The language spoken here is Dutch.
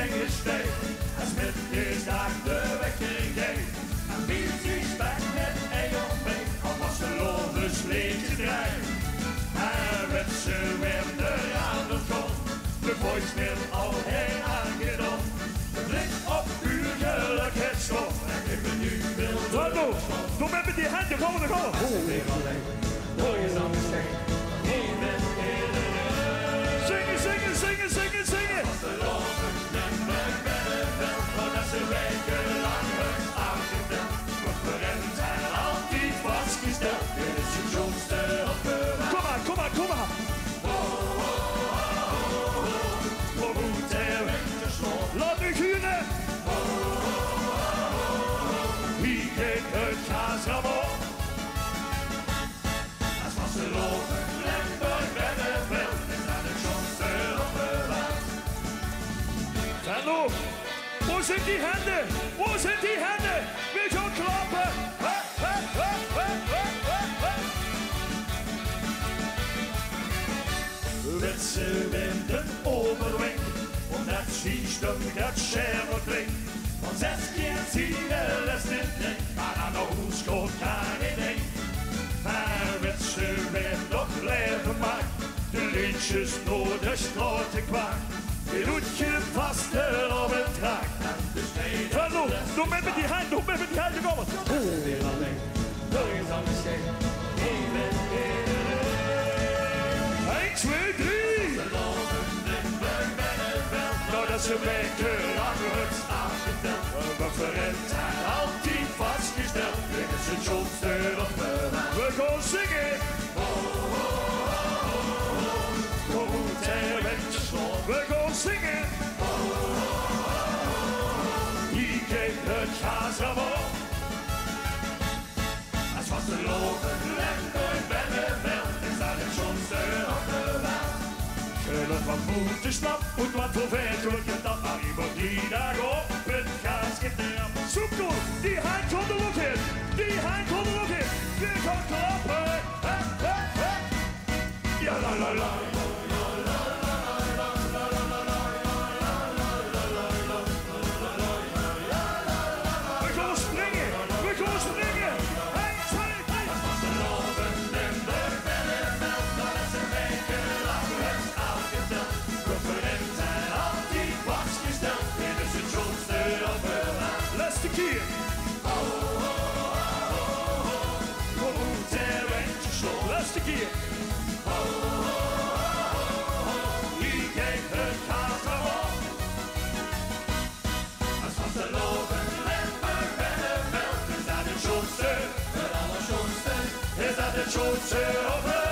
gingen steek. Als met is daar de wekker geeft. En wie zich spijt met een of mee. Al was de loven sleetje drijf. En werd ze weer de aan de grond. De voicemail al heel aangedaan. De blik op uw geluk het stof. En ik ben nu wild. Hallo, doe met die handen, gaan we naar gaan. Weer alleen, door je zang steen. Je bent eerder. Zingen, zingen, zingen, zingen, zingen. Als de loven en we werden wel. Voordat ze weken lang het aangeteld. We verrend zijn altijd vastgesteld. Dit is je jongste opbewaard. Kom maar, kom maar, kom maar. Voor hoe ter winter slot. Laat u guren. Wie keek het gaas op? Als was de loven Lemberg werden wel. Is dat de jongste opbewaard. Hallo, waar zijn die handen? Waar zijn die handen? We gaan klappen. Ha, ha, ha, ha, ha, ha, ha. Witse winden overweg, omdat ze stem dat schermer klinkt. Van 6 keer zie je les niet denk, maar aan de hoes komt geen idee. Maar witse wind nog leven maakt, de liedjes door de straat kwaak. Je doet je vaste op het traak. Hallo, doe met die handen, doe met die handen, kom maar. Weer alleen, door je zang scheen, je bent eerder. 1, 2, 3. Nou dat ze weken lang het aangeteld. We verrend zijn altijd vastgesteld. Dit is het jongste opbewaard. We gaan zingen. Kom hoe ter winter slot. We gaan zingen. Hier keek het gaas op. Als was de loven Lemberg Benneveld. Is dat het jongste opbewaard. Schulden van moeten snap, moet wat voor vet wordt gedaan. Maar iemand die daar op het gas gedeeld. Zoek door, die hand komt er nog in. Die hand komt er nog in. We gaan klappen. Ha, ha, ha. Ja la la la. We gaan springen. We gaan springen. 1, 2, 3. Als was de loven Lemberg Benneveld. Dat is een weken lang het aangeteld. We verrend zijn altijd vastgesteld. Dit is het jongste opbewaard. Laatste keer. Kom hoe ter winter slot. Laatste keer. Hier keek het gaas op. Als was de loven Lemberg Benneveld. Is dat het jongste, het allerjongste. Is dat het jongste opbewaard.